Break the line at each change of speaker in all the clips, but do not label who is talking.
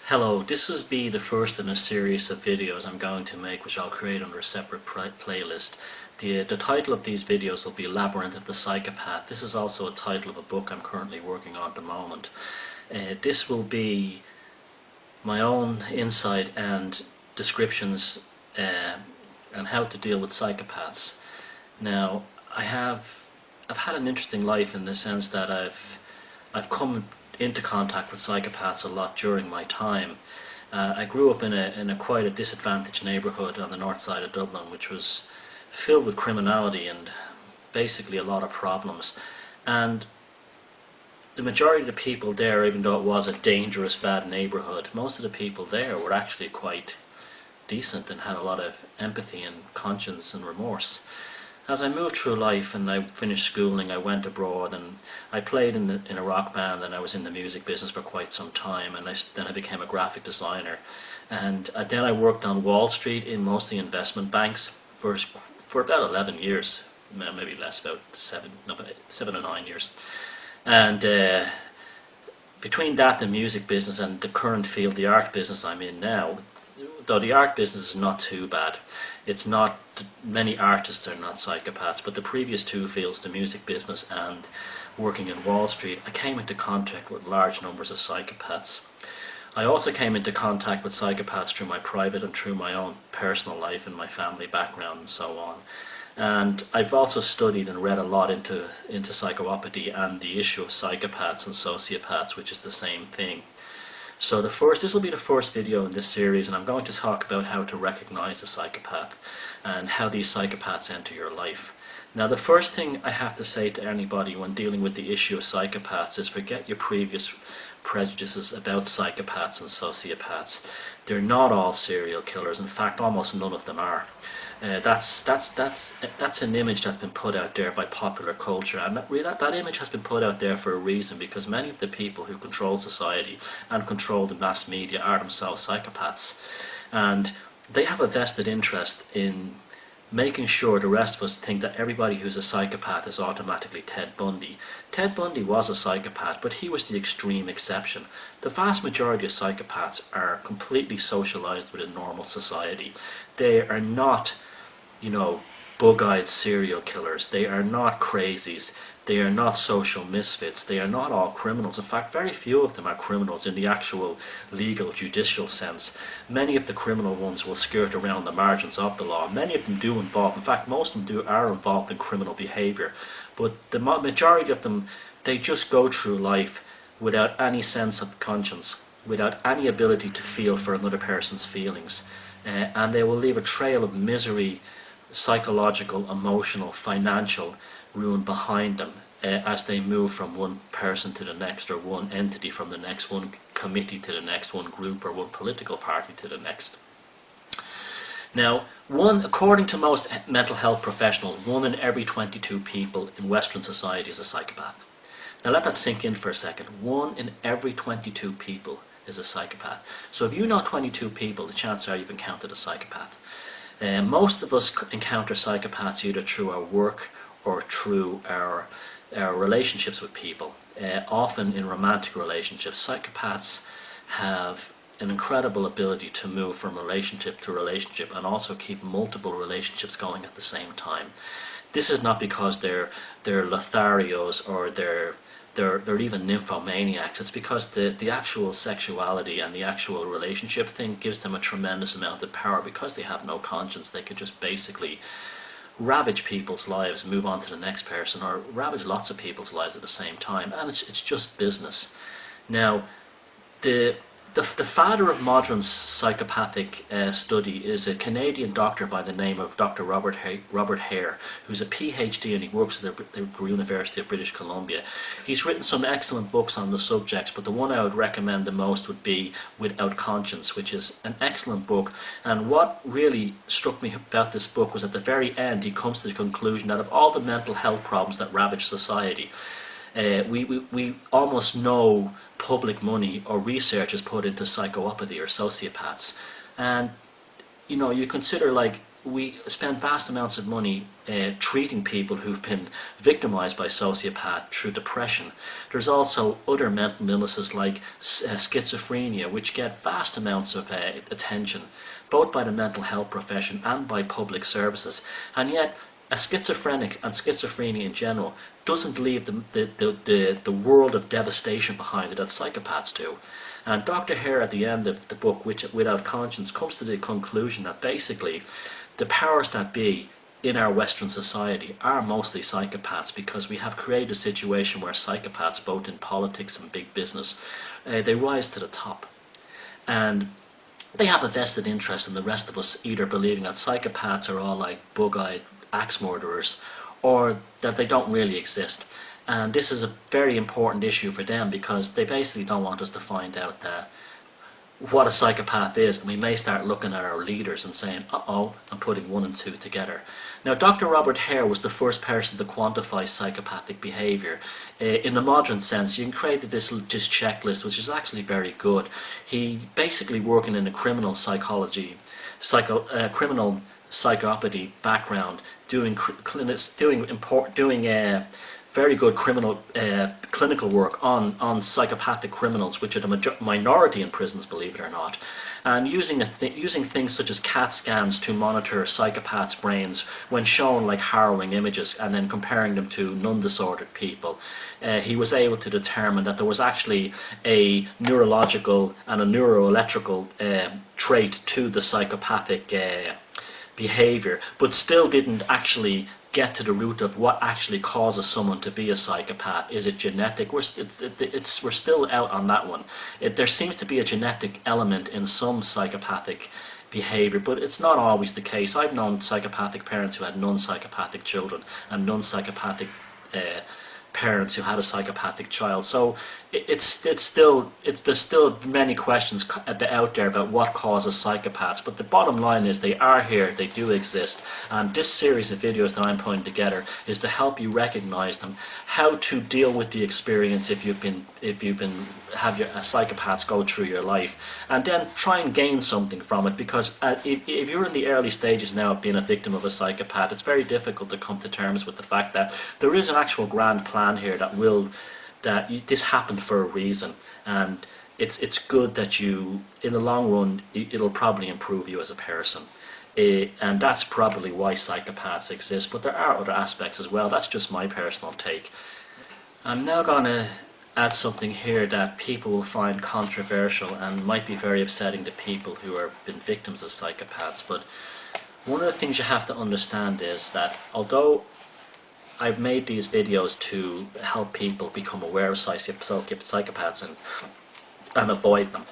Hello, this will be the first in a series of videos I'm going to make, which I'll create under a separate playlist. The title of these videos will be Labyrinth of the Psychopath. This is also a title of a book I'm currently working on at the moment. This will be my own insight and descriptions on how to deal with psychopaths. Now, I've had an interesting life in the sense that I've come into contact with psychopaths a lot during my time. I grew up in a quite a disadvantaged neighbourhood on the north side of Dublin, which was filled with criminality and basically a lot of problems. And the majority of the people there, even though it was a dangerous, bad neighbourhood, most of the people there were actually quite decent and had a lot of empathy and conscience and remorse. As I moved through life and I finished schooling, I went abroad and I played in a rock band, and I was in the music business for quite some time, and then I became a graphic designer. And then I worked on Wall Street in mostly investment banks for about 11 years, maybe less, about 7 or 9 years. And between that, the music business, and the current field, the art business I'm in now, though the art business is not too bad, it's not, many artists are not psychopaths, but the previous two fields, the music business and working in Wall Street, I came into contact with large numbers of psychopaths. I also came into contact with psychopaths through my private and through my own personal life and my family background and so on. And I've also studied and read a lot into psychopathy and the issue of psychopaths and sociopaths, which is the same thing. So this will be the first video in this series, and I'm going to talk about how to recognize a psychopath and how these psychopaths enter your life. Now, the first thing I have to say to anybody when dealing with the issue of psychopaths is forget your previous prejudices about psychopaths and sociopaths. They're not all serial killers. In fact, almost none of them are. That's an image that's been put out there by popular culture, and that image has been put out there for a reason, because many of the people who control society and control the mass media are themselves psychopaths, and they have a vested interest in making sure the rest of us think that everybody who's a psychopath is automatically Ted Bundy. Ted Bundy was a psychopath, but he was the extreme exception. The vast majority of psychopaths are completely socialized within normal society. They are not, bug-eyed serial killers. They are not crazies. They are not social misfits. They are not all criminals. In fact, very few of them are criminals in the actual legal, judicial sense. Many of the criminal ones will skirt around the margins of the law. Many of them do involve, in fact, most of them are involved in criminal behavior. But the majority of them, they just go through life without any sense of conscience, without any ability to feel for another person's feelings. And they will leave a trail of misery, psychological, emotional, financial ruin behind them as they move from one person to the next, or one entity from the next, one committee to the next, one group or one political party to the next. Now, according to most mental health professionals, 1 in every 22 people in Western society is a psychopath. Now let that sink in for a second. 1 in every 22 people is a psychopath. So if you know 22 people, the chances are you've encountered a psychopath. Most of us encounter psychopaths either through our work or through our relationships with people. Often in romantic relationships, psychopaths have an incredible ability to move from relationship to relationship and also keep multiple relationships going at the same time. This is not because they're Lotharios or they're even nymphomaniacs. It's because the actual sexuality and the actual relationship thing gives them a tremendous amount of power. Because they have no conscience, they can just basically ravage people's lives, move on to the next person, or ravage lots of people's lives at the same time, and it's just business. Now, the father of modern psychopathic study is a Canadian doctor by the name of Dr. Robert Hare, who's a PhD, and he works at the University of British Columbia. He's written some excellent books on the subjects, but the one I would recommend the most would be Without Conscience, which is an excellent book. And what really struck me about this book was at the very end he comes to the conclusion that of all the mental health problems that ravage society, we almost no public money or research is put into psychopathy or sociopaths. And you consider, like, we spend vast amounts of money treating people who've been victimized by sociopath through depression. There's also other mental illnesses like schizophrenia, which get vast amounts of attention, both by the mental health profession and by public services. And yet, a schizophrenic and schizophrenia in general doesn't leave the world of devastation behind it that psychopaths do. And Dr. Hare at the end of the book, Without Conscience, comes to the conclusion that basically the powers that be in our Western society are mostly psychopaths, because we have created a situation where psychopaths, both in politics and big business, they rise to the top. And they have a vested interest in the rest of us either believing that psychopaths are all like bug-eyed axe murderers, or that they don't really exist. And this is a very important issue for them, because they basically don't want us to find out what a psychopath is, and we may start looking at our leaders and saying, uh-oh, and putting 1 and 2 together. Now, Dr. Robert Hare was the first person to quantify psychopathic behaviour. In the modern sense, you can create this checklist, which is actually very good. He basically working in a criminal psychology, criminal psychopathy background, doing very good clinical work on psychopathic criminals, which are the minority in prisons, believe it or not, and using things such as CAT scans to monitor psychopaths' brains when shown like harrowing images, and then comparing them to non-disordered people. He was able to determine that there was actually a neurological and a neuroelectrical trait to the psychopathic behavior, but still didn't actually get to the root of what actually causes someone to be a psychopath. Is it genetic? We're still out on that one. There seems to be a genetic element in some psychopathic behavior, but it's not always the case. I've known psychopathic parents who had non-psychopathic children, and non-psychopathic parents who had a psychopathic child. So there's still many questions out there about what causes psychopaths, but the bottom line is they are here, they do exist, and this series of videos that I'm putting together is to help you recognize them, how to deal with the experience if you've been psychopaths go through your life, and then try and gain something from it, because if you're in the early stages now of being a victim of a psychopath, it's very difficult to come to terms with the fact that there is an actual grand plan here that this happened for a reason, and it's good that you, in the long run, it'll probably improve you as a person. And that's probably why psychopaths exist, but there are other aspects as well. That's just my personal take. I'm now going to add something here that people will find controversial and might be very upsetting to people who have been victims of psychopaths, but one of the things you have to understand is that although I've made these videos to help people become aware of psychopaths and avoid them,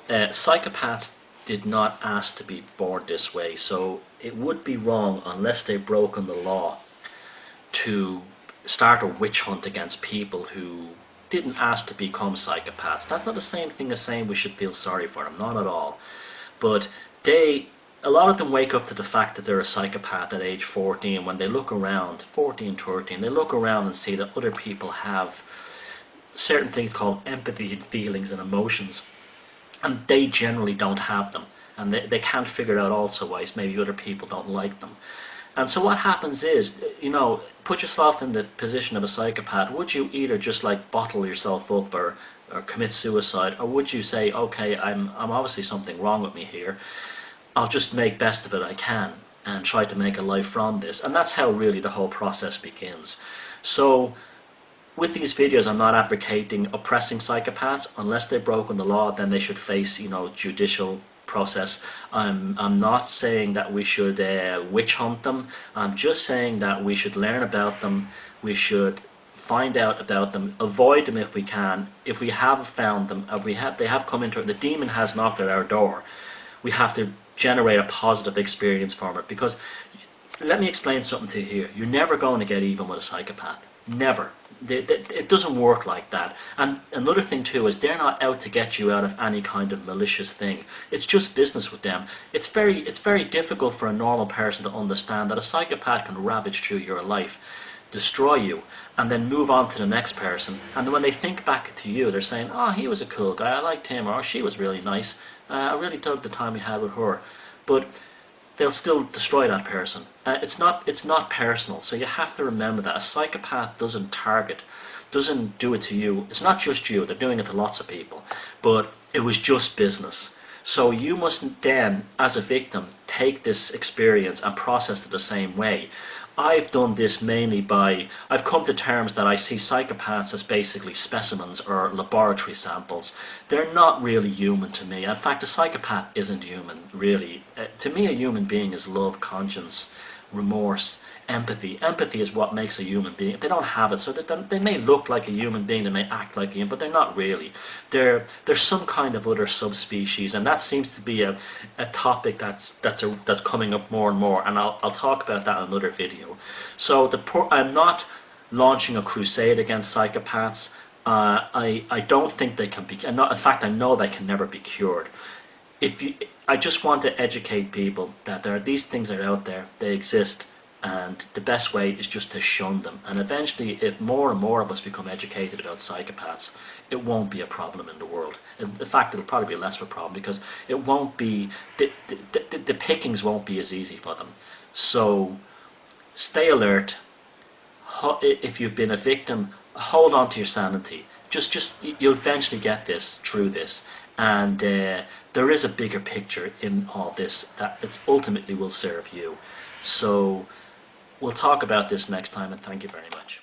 psychopaths did not ask to be born this way, so it would be wrong, unless they've broken the law, to start a witch hunt against people who didn't ask to become psychopaths. That's not the same thing as saying we should feel sorry for them, not at all. But a lot of them wake up to the fact that they're a psychopath at age 14 when they look around, 14, 13, they look around and see that other people have certain things called empathy and feelings and emotions, and they generally don't have them, and they can't figure out also why maybe other people don't like them. And so what happens is, put yourself in the position of a psychopath. Would you either just like bottle yourself up or commit suicide, or would you say, okay, I'm obviously something wrong with me here, I'll just make best of it I can and try to make a life from this? And that's how really the whole process begins. So with these videos, I'm not advocating oppressing psychopaths. Unless they've broken the law, then they should face, judicial process. I'm not saying that we should witch hunt them. I'm just saying that we should learn about them. We should find out about them, avoid them if we can. If we have found them, they have come into it, the demon has knocked at our door, we have to generate a positive experience from it. Because let me explain something to you here. You're never going to get even with a psychopath. Never. It doesn't work like that. And another thing too is they're not out to get you out of any kind of malicious thing. It's just business with them. It's very difficult for a normal person to understand that a psychopath can ravage through your life, destroy you, and then move on to the next person. And then when they think back to you, they're saying, oh, he was a cool guy, I liked him, or she was really nice, I really dug the time we had with her. But they'll still destroy that person. It's not personal. So you have to remember that a psychopath doesn't do it to you. It's not just you. They're doing it to lots of people. But it was just business. So you must then, as a victim, take this experience and process it the same way. I've done this mainly by, I've come to terms that I see psychopaths as basically specimens or laboratory samples. They're not really human to me. In fact, a psychopath isn't human, really. To me, a human being is love, conscience, remorse, empathy. Empathy is what makes a human being. They don't have it, so they may look like a human being, they may act like a human, but they're not really. They're some kind of other subspecies, and that seems to be a topic that's coming up more and more, and I'll talk about that in another video. So I'm not launching a crusade against psychopaths. I don't think they can be. In fact, I know they can never be cured. I just want to educate people that these things are out there, they exist, and the best way is just to shun them. And eventually, if more and more of us become educated about psychopaths, it won't be a problem in the world. In fact, it'll probably be less of a problem, because it won't be, the pickings won't be as easy for them. So stay alert. If you've been a victim, hold on to your sanity. You'll eventually get this through this. And there is a bigger picture in all this that it ultimately will serve you. So we'll talk about this next time, and thank you very much.